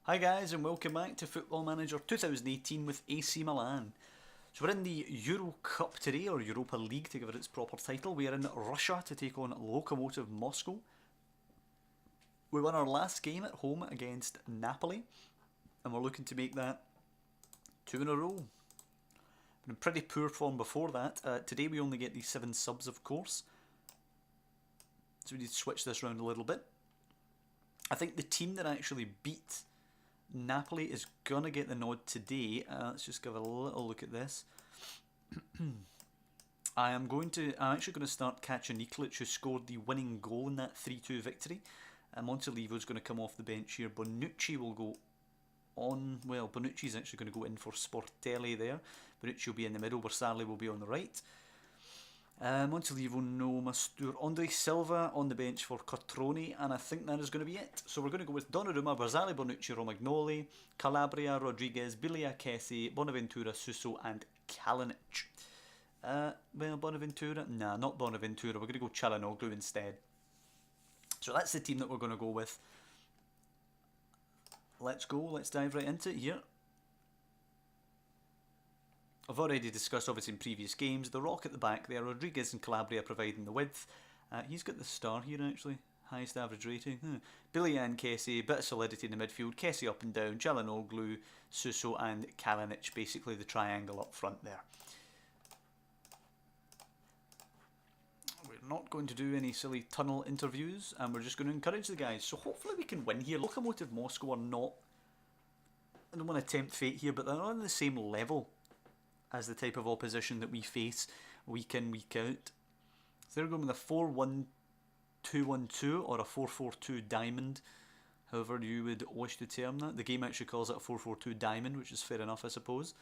Hi guys and welcome back to Football Manager 2018 with AC Milan. So we're in the Euro Cup today, or Europa League to give it its proper title. We are in Russia to take on Lokomotiv Moscow. We won our last game at home against Napoli and we're looking to make that two in a row. Been in pretty poor form before that. Today we only get these 7 subs of course. So we need to switch this around a little bit. I think the team that actually beat Napoli is gonna get the nod today. Let's just give a little look at this. I'm actually going to start catching Nikolic, who scored the winning goal in that 3-2 victory. Montolivo's going to come off the bench here. Bonucci will go on. Well, Bonucci's actually going to go in for Sportelli there. Bonucci will be in the middle, Bersali will be on the right. Montolivo, no, Mastur, Andre Silva on the bench for Cotroni, and I think that is going to be it. So we're going to go with Donnarumma, Bersali, Bonucci, Romagnoli, Calabria, Rodriguez, Biglia, Kessie, Bonaventura, Suso and Kalinic. Well, Bonaventura? Nah, not Bonaventura, we're going to go Çalhanoğlu instead. So that's the team that we're going to go with. Let's go, let's dive right into it here. I've already discussed obviously in previous games, the rock at the back there, Rodriguez and Calabria providing the width. He's got the star here actually, highest average rating. Biglia and Kessie, bit of solidity in the midfield, Kessie up and down, Çalhanoğlu, Suso and Kalinic, basically the triangle up front there. We're not going to do any silly tunnel interviews and we're just going to encourage the guys. So hopefully we can win here. Lokomotiv Moscow are not, I don't want to tempt fate here, but they're not on the same level as the type of opposition that we face week in, week out. So they're going with a 4-1-2-1-2 or a 4-4-2 diamond, however you would wish to term that. The game actually calls it a 4-4-2 diamond, which is fair enough I suppose.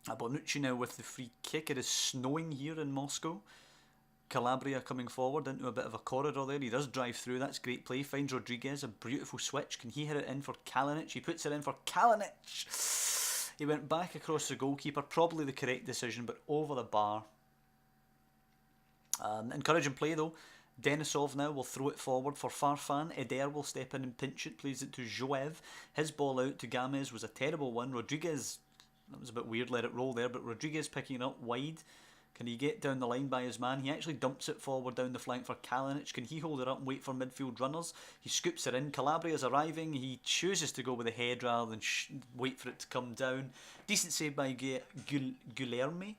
Bonucci now with the free kick. It is snowing here in Moscow. Calabria coming forward into a bit of a corridor there. He does drive through, that's great play. Finds Rodriguez, a beautiful switch. Can he hit it in for Kalinic? He puts it in for Kalinic! He went back across the goalkeeper, probably the correct decision, but over the bar. Encouraging play though. Denisov now will throw it forward for Farfan. Eder will step in and pinch it, plays it to Joev. His ball out to Gamez was a terrible one. Rodriguez, that was a bit weird, let it roll there, but Rodriguez picking it up wide. Can he get down the line by his man? He actually dumps it forward down the flank for Kalinic. Can he hold it up and wait for midfield runners? He scoops it in. Calabria's arriving. He chooses to go with the head rather than wait for it to come down. Decent save by Guilherme,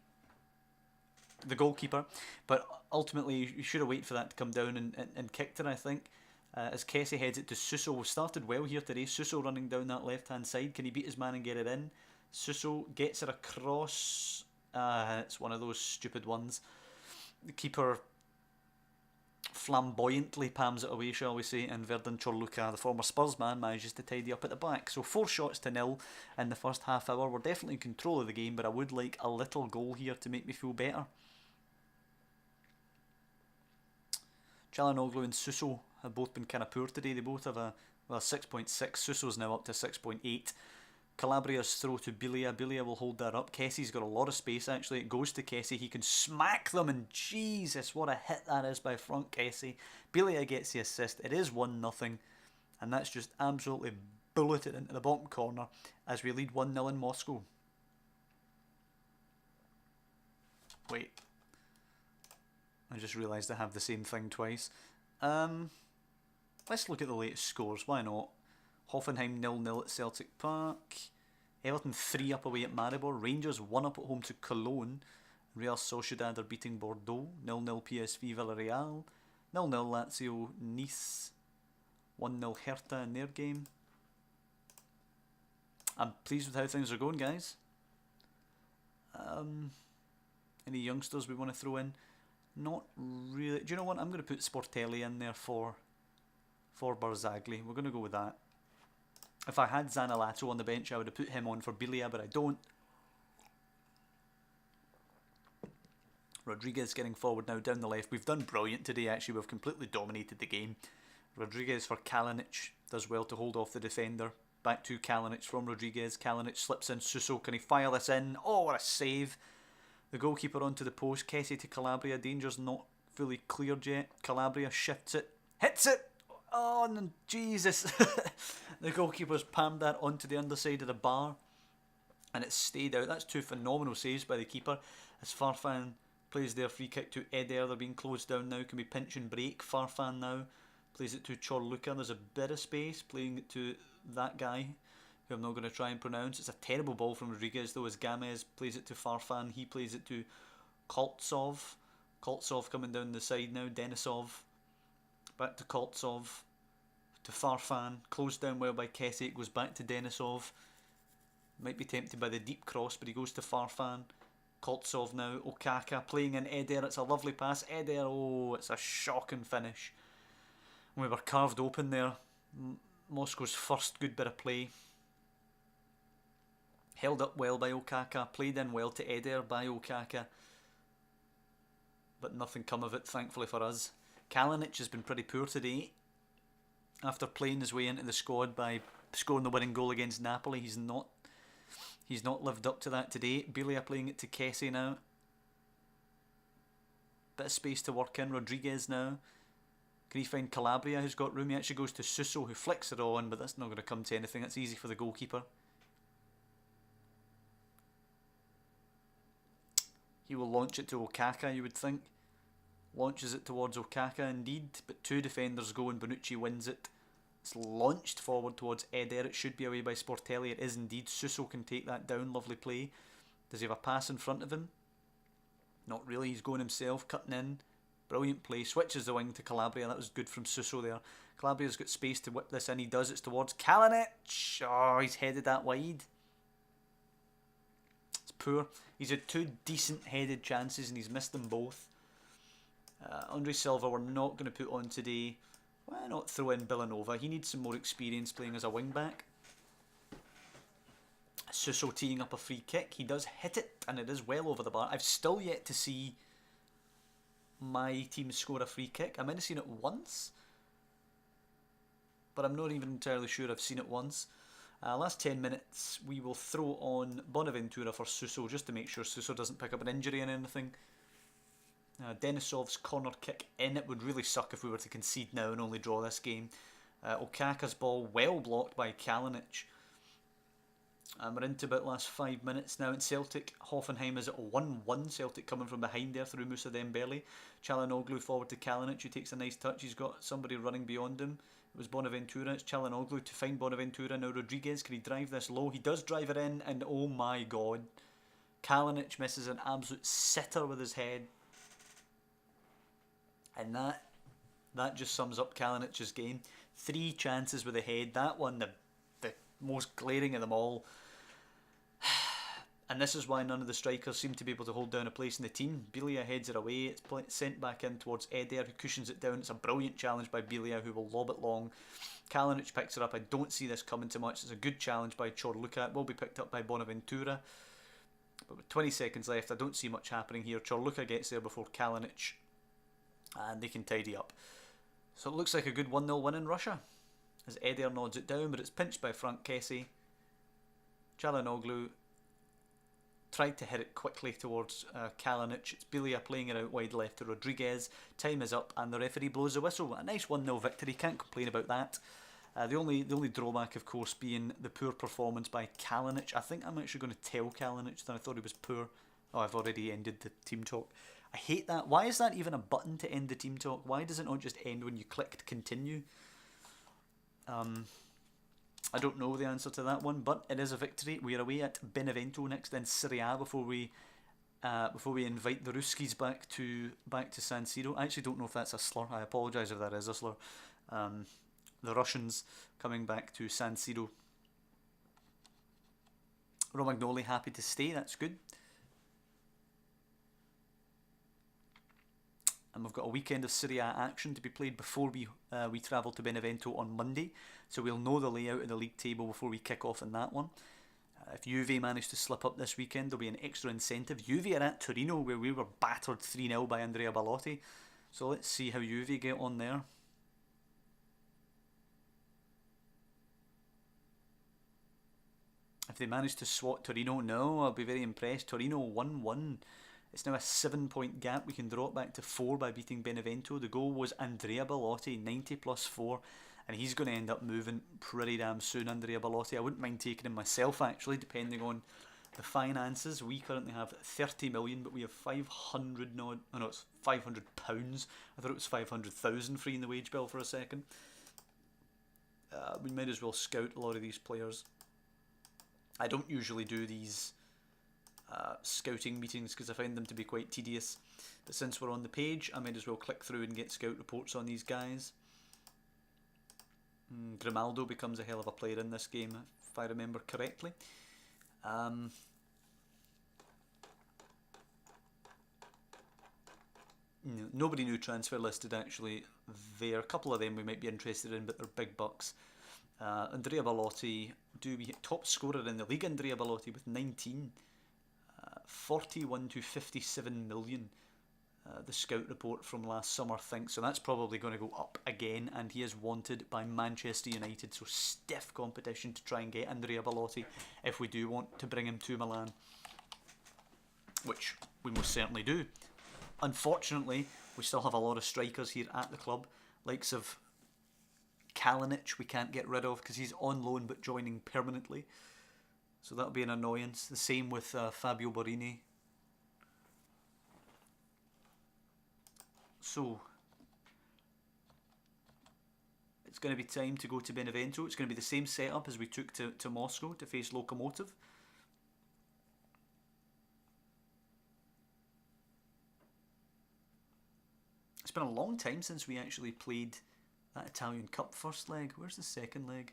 the goalkeeper. But ultimately, you should have waited for that to come down and kicked it, I think. As Kessie heads it to Suso. We've started well here today. Suso running down that left-hand side. Can he beat his man and get it in? Suso gets it across. It's one of those stupid ones. The keeper flamboyantly palms it away, shall we say, and Verdun Chorluka, the former Spurs man, manages to tidy up at the back. So 4 shots to nil in the first half hour. We're definitely in control of the game, but I would like a little goal here to make me feel better. Çalhanoğlu and Suso have both been kind of poor today. They both have a 6.6. Suso's now up to 6.8. Calabria's throw to Biglia. Biglia will hold that up. Kessie's got a lot of space actually. It goes to Kessie. He can smack them, and Jesus, what a hit that is by Frank Kessie. Biglia gets the assist. It is 1-0, and that's just absolutely bulleted into the bottom corner as we lead 1-0 in Moscow. Wait. I just realised I have the same thing twice. Let's look at the latest scores. Why not? Hoffenheim 0-0 at Celtic Park. Everton 3 up away at Maribor. Rangers 1 up at home to Cologne. Real Sociedad are beating Bordeaux. 0-0 PSV Villarreal. 0-0 Lazio Nice. 1-0 Hertha in their game. I'm pleased with how things are going, guys. Any youngsters we want to throw in? Not really. Do you know what? I'm going to put Sportelli in there for Barzagli. We're going to go with that. If I had Zaniolato on the bench, I would have put him on for Biglia, but I don't. Rodriguez getting forward now down the left. We've done brilliant today, actually. We've completely dominated the game. Rodriguez for Kalinic. Does well to hold off the defender. Back to Kalinic from Rodriguez. Kalinic slips in. Suso, can he fire this in? Oh, what a save. The goalkeeper onto the post. Kessie to Calabria. Danger's not fully cleared yet. Calabria shifts it. Hits it! Oh, no, Jesus. The goalkeeper's palmed that onto the underside of the bar and it stayed out. That's two phenomenal saves by the keeper. As Farfan plays their free kick to Eder, they're being closed down now. Can be pinch and break. Farfan now plays it to Chorluka. There's a bit of space, playing it to that guy, who I'm not going to try and pronounce. It's a terrible ball from Rodriguez though, as Gamez plays it to Farfan. He plays it to Koltsov. Koltsov coming down the side now. Denisov back to Koltsov, to Farfan. Closed down well by Kessie. It goes back to Denisov. Might be tempted by the deep cross, but he goes to Farfan. Koltsov now. Okaka playing in Eder. It's a lovely pass. Eder, oh, it's a shocking finish. We were carved open there. Moscow's first good bit of play. Held up well by Okaka. Played in well to Eder by Okaka. But nothing come of it, thankfully for us. Kalinic has been pretty poor today. After playing his way into the squad by scoring the winning goal against Napoli, he's not lived up to that today. Bilia playing it to Kessie now. Bit of space to work in. Rodriguez now. Can he find Calabria, who's got room? He actually goes to Suso, who flicks it on, but that's not going to come to anything. That's easy for the goalkeeper. He will launch it to Okaka, you would think. Launches it towards Okaka indeed, but two defenders go and Bonucci wins it. It's launched forward towards Eder. It should be away by Sportelli. It is indeed. Suso can take that down. Lovely play. Does he have a pass in front of him? Not really. He's going himself, cutting in. Brilliant play. Switches the wing to Calabria. That was good from Suso there. Calabria's got space to whip this in. He does. It's towards Kalinic. Oh, he's headed that wide. It's poor. He's had two decent headed chances and he's missed them both. Andre Silva we're not going to put on today. Why not throw in Villanova? He needs some more experience playing as a wing back. Suso teeing up a free kick. He does hit it and it is well over the bar. I've still yet to see my team score a free kick. I might have seen it once, but I'm not even entirely sure I've seen it once. Last 10 minutes we will throw on Bonaventura for Suso just to make sure Suso doesn't pick up an injury and anything. Denisov's corner kick in. It would really suck if we were to concede now and only draw this game. Okaka's ball well blocked by Kalinic. We're into about last 5 minutes now in Celtic. Hoffenheim is at 1-1. Celtic coming from behind there through Moussa Dembele. Çalhanoğlu forward to Kalinic, who takes a nice touch. He's got somebody running beyond him. It was Bonaventura. It's Çalhanoğlu to find Bonaventura. Now Rodriguez, can he drive this low? He does drive it in, and oh my god. Kalinic misses an absolute sitter with his head. And that just sums up Kalinic's game. 3 chances with a head. That one, the most glaring of them all. And this is why none of the strikers seem to be able to hold down a place in the team. Bilia heads it away. It's sent back in towards Eder, who cushions it down. It's a brilliant challenge by Bilia, who will lob it long. Kalinic picks it up. I don't see this coming too much. It's a good challenge by Chorluka. It will be picked up by Bonaventura. But with 20 seconds left, I don't see much happening here. Chorluka gets there before Kalinic, and they can tidy up. So it looks like a good 1-0 win in Russia, as Eder nods it down, but it's pinched by Frank Kessie. Çalhanoğlu tried to hit it quickly towards Kalinic. It's Bilia playing it out wide left to Rodriguez. Time is up and the referee blows the whistle. A nice 1-0 victory, can't complain about that. The only drawback, of course, being the poor performance by Kalinic. I think I'm actually going to tell Kalinic that I thought he was poor. Oh, I've already ended the team talk. I hate that. Why is that even a button to end the team talk? Why does it not just end when you click continue? I don't know the answer to that one, but it is a victory. We are away at Benevento next in Serie A before we invite the Ruskies back to San Siro. I actually don't know if that's a slur. I apologise if that is a slur. The Russians coming back to San Siro. Romagnoli happy to stay. That's good. And we've got a weekend of Serie A action to be played before we travel to Benevento on Monday. So we'll know the layout of the league table before we kick off in that one. If Juve manage to slip up this weekend, there'll be an extra incentive. Juve are at Torino, where we were battered 3-0 by Andrea Ballotti. So let's see how Juve get on there. If they manage to swat Torino, no, I'll be very impressed. Torino 1-1 It's now a 7-point gap. We can drop back to 4 by beating Benevento. The goal was Andrea Bellotti, 90 plus 4, and he's going to end up moving pretty damn soon, Andrea Bellotti. I wouldn't mind taking him myself, actually, depending on the finances. We currently have 30 million, but we have 500 no, it's 500 pounds. I thought it was 500,000 free in the wage bill for a second. We might as well scout a lot of these players. I don't usually do these scouting meetings because I find them to be quite tedious, but since we're on the page, I might as well click through and get scout reports on these guys. Grimaldo becomes a hell of a player in this game, if I remember correctly. Nobody new transfer listed actually there. A couple of them we might be interested in, but they're big bucks. Andrea Bellotti, do we hit top scorer in the league? Andrea Bellotti with 19. 41 to 57 million. The scout report from last summer thinks, so that's probably going to go up again, and he is wanted by Manchester United, so stiff competition to try and get Andrea Bellotti if we do want to bring him to Milan, which we most certainly do. Unfortunately, we still have a lot of strikers here at the club, likes of Kalinic we can't get rid of because he's on loan but joining permanently, so that'll be an annoyance. The same with Fabio Borini. So it's going to be time to go to Benevento. It's going to be the same setup as we took to Moscow to face Lokomotiv. It's been a long time since we actually played that Italian Cup first leg. Where's the second leg?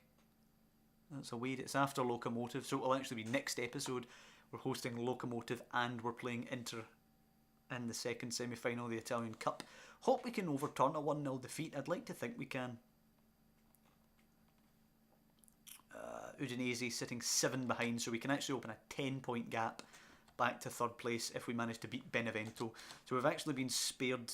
That's away. It's after Lokomotiv, so it'll actually be next episode. We're hosting Lokomotiv and we're playing Inter in the second semi-final of the Italian Cup. Hope we can overturn a 1-0 defeat. I'd like to think we can. Udinese sitting 7 behind, so we can actually open a 10-point gap back to third place if we manage to beat Benevento. So we've actually been spared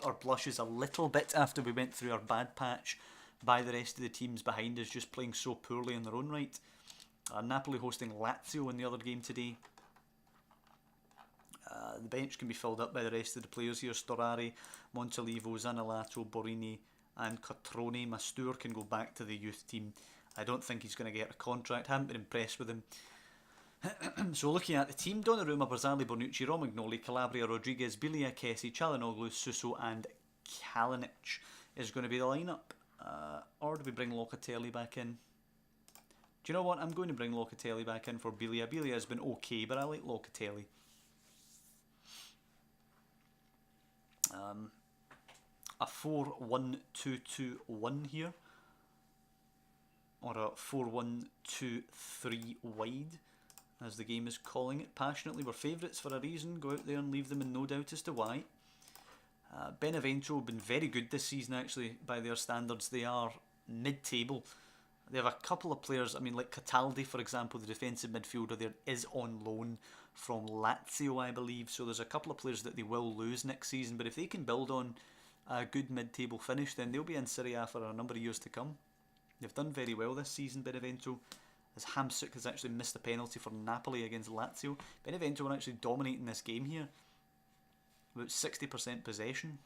our blushes a little bit after we went through our bad patch by the rest of the teams behind us just playing so poorly in their own right. Napoli hosting Lazio in the other game today. The bench can be filled up by the rest of the players here. Storari, Montalivo, Zaniolato, Borini and Cotrone. Mastur can go back to the youth team. I don't think he's going to get a contract. Haven't been impressed with him. So looking at the team, Donnarumma, Barzali, Bonucci, Romagnoli, Calabria, Rodriguez, Bilia, Kessie, Çalhanoğlu, Suso and Kalinic is going to be the lineup. Or do we bring Locatelli back in? Do you know what? I'm going to bring Locatelli back in for Bilia. Bilia has been okay, but I like Locatelli. A 4-1-2-2-1 here, or a 4-1-2-3 wide, as the game is calling it. Passionately, we're favourites for a reason. Go out there and leave them in no doubt as to why. Benevento have been very good this season, actually, by their standards. They are mid-table. They have a couple of players, I mean, like Cataldi, for example, the defensive midfielder there, is on loan from Lazio, I believe. So there's a couple of players that they will lose next season. But if they can build on a good mid-table finish, then they'll be in Serie A for a number of years to come. They've done very well this season, Benevento, as Hamsik has actually missed a penalty for Napoli against Lazio. Benevento are actually dominating this game here. About 60% possession.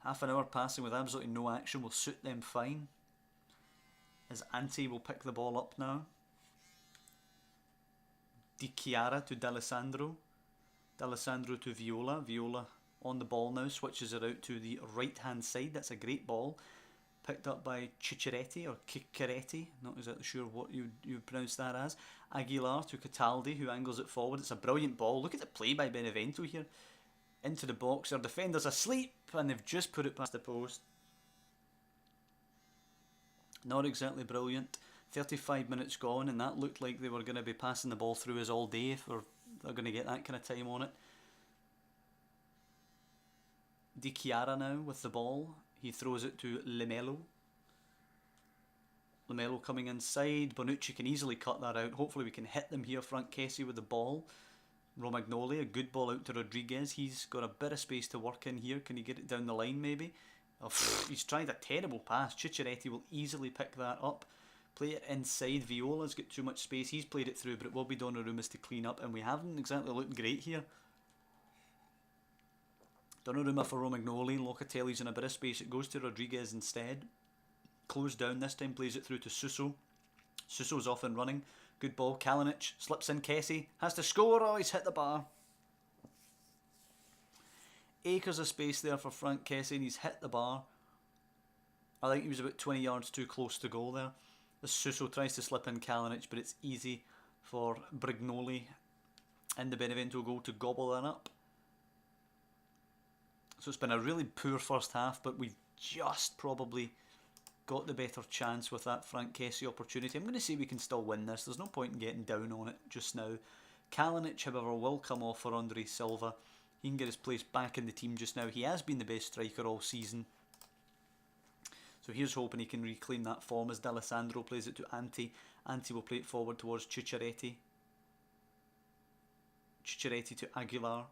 Half an hour passing with absolutely no action will suit them fine. As Ante will pick the ball up now. Di Chiara to D'Alessandro. D'Alessandro to Viola. Viola on the ball now, switches it out to the right hand side. That's a great ball. Picked up by Cicciretti or Cicciretti, not exactly sure what you pronounce that as. Aguilar to Cataldi, who angles it forward. It's a brilliant ball. Look at the play by Benevento here. Into the box. Our defender's asleep and they've just put it past the post. Not exactly brilliant. 35 minutes gone and that looked like they were going to be passing the ball through us all day if they're going to get that kind of time on it. Di Chiara now with the ball. He throws it to Lamelo. Lamelo coming inside. Bonucci can easily cut that out. Hopefully we can hit them here. Frank Kessie with the ball. Romagnoli, a good ball out to Rodriguez. He's got a bit of space to work in here. Can he get it down the line maybe? Oh, he's tried a terrible pass. Cicciretti will easily pick that up. Play it inside. Viola's got too much space. He's played it through, but it will be Donnarumma's to clean up, and we haven't exactly looked great here. Donnarumma for Romagnoli. Locatelli's in a bit of space. It goes to Rodriguez instead. Closed down this time. Plays it through to Suso. Suso's off and running. Good ball. Kalinic slips in. Kessie has to score. Oh, he's hit the bar. Acres of space there for Frank Kessie, and he's hit the bar. I think he was about 20 yards too close to goal there. The Suso tries to slip in Kalinic, but it's easy for Brignoli in the Benevento goal to gobble that up. So it's been a really poor first half, but we've just probably got the better chance with that Frank Kessie opportunity. I'm going to say we can still win this. There's no point in getting down on it just now. Kalinic, however, will come off for Andre Silva. He can get his place back in the team just now. He has been the best striker all season. So here's hoping he can reclaim that form as D'Alessandro plays it to Anti. Anti will play it forward towards Cicciaretti. Cicciaretti to Aguilar.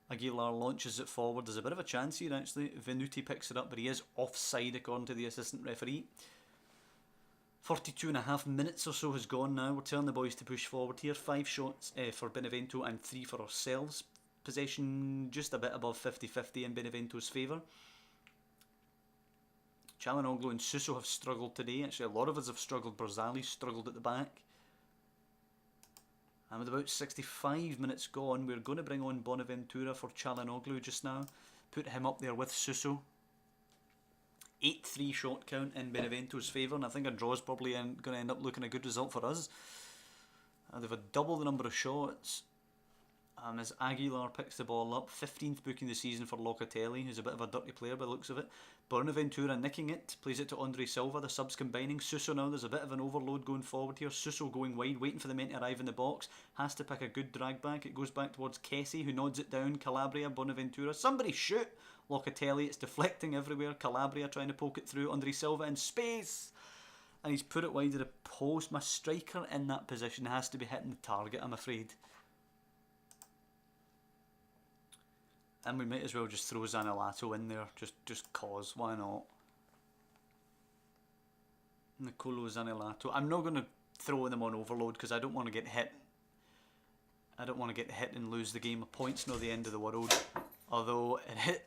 Aguilar launches it forward. There's a bit of a chance here actually. Venuti picks it up, but he is offside according to the assistant referee. 42.5 minutes or so has gone now. We're telling the boys to push forward here. 5 shots for Benevento and 3 for ourselves. Possession just a bit above 50-50 in Benevento's favour. Çalhanoğlu and Suso have struggled today. Actually, a lot of us have struggled. Barzali struggled at the back. And with about 65 minutes gone, we're going to bring on Bonaventura for Çalhanoğlu just now. Put him up there with Suso. 8-3 shot count in Benevento's favour, and I think a draw is probably going to end up looking a good result for us. They've had double the number of shots. As Aguilar picks the ball up, 15th booking the season for Locatelli, who's a bit of a dirty player by the looks of it. Bonaventura nicking it, plays it to Andre Silva, the subs combining. Suso now, there's a bit of an overload going forward here. Suso going wide, waiting for the men to arrive in the box. Has to pick a good drag back. It goes back towards Kessie, who nods it down. Calabria, Bonaventura. Somebody shoot! Locatelli, it's deflecting everywhere. Calabria trying to poke it through. Andre Silva in space! And he's put it wide of the post. My striker in that position has to be hitting the target, I'm afraid. And we might as well just throw Zaniolato in there, just cause, why not? Nicolo Zaniolato. I'm not going to throw them on overload because I don't want to get hit. I don't want to get hit and lose the game. A point's not the end of the world. Although it hit...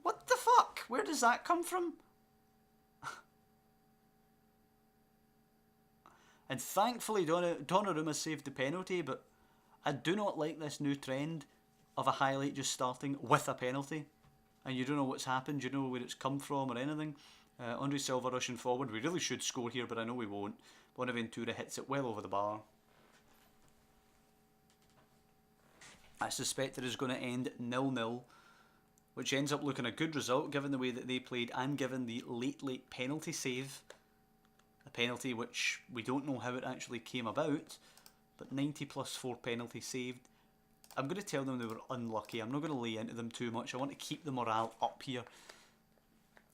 What the fuck? Where does that come from? And thankfully Donnarumma saved the penalty, but I do not like this new trend of a highlight just starting with a penalty and you don't know what's happened, you don't know where it's come from or anything. Andre Silva rushing forward. We really should score here, but I know we won't. Bonaventura hits it well over the bar. I suspect it is going to end 0-0, which ends up looking a good result given the way that they played and given the late penalty save. A penalty which we don't know how it actually came about, but 90 plus 4 penalty saved. I'm going to tell them they were unlucky. I'm not going to lay into them too much. I want to keep the morale up here.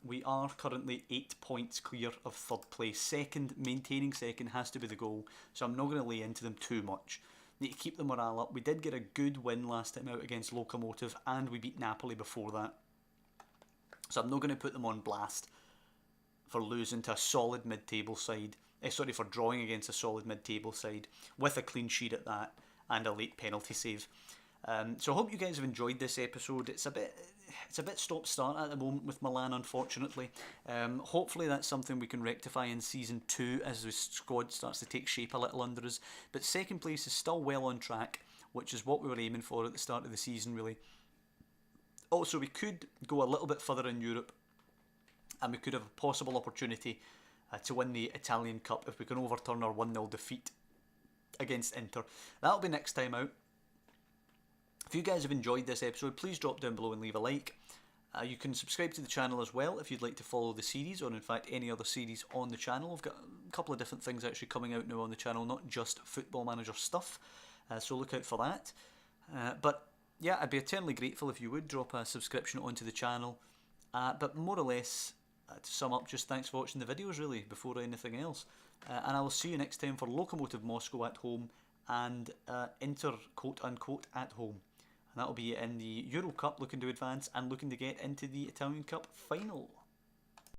We are currently 8 points clear of third place. Second, maintaining second has to be the goal. So I'm not going to lay into them too much. Need to keep the morale up. We did get a good win last time out against Lokomotiv, and we beat Napoli before that. So I'm not going to put them on blast for losing to a solid mid-table side. Sorry, for drawing against a solid mid-table side with a clean sheet at that and a late penalty save. So I hope you guys have enjoyed this episode. It's a bit stop-start at the moment with Milan, unfortunately. Hopefully that's something we can rectify in Season 2 as the squad starts to take shape a little under us. But second place is still well on track, which is what we were aiming for at the start of the season, really. Also, we could go a little bit further in Europe, and we could have a possible opportunity to win the Italian Cup if we can overturn our 1-0 defeat against Inter. That'll be next time out. If you guys have enjoyed this episode, please drop down below and leave a like. You can subscribe to the channel as well if you'd like to follow the series, or in fact any other series on the channel. We've got a couple of different things actually coming out now on the channel, not just Football Manager stuff, so look out for that. But yeah, I'd be eternally grateful if you would drop a subscription onto the channel. But more or less, to sum up, just thanks for watching the videos really, before anything else. And I will see you next time for Lokomotiv Moscow at home and Inter quote-unquote at home. And that'll be in the Euro Cup, looking to advance and looking to get into the Italian Cup final.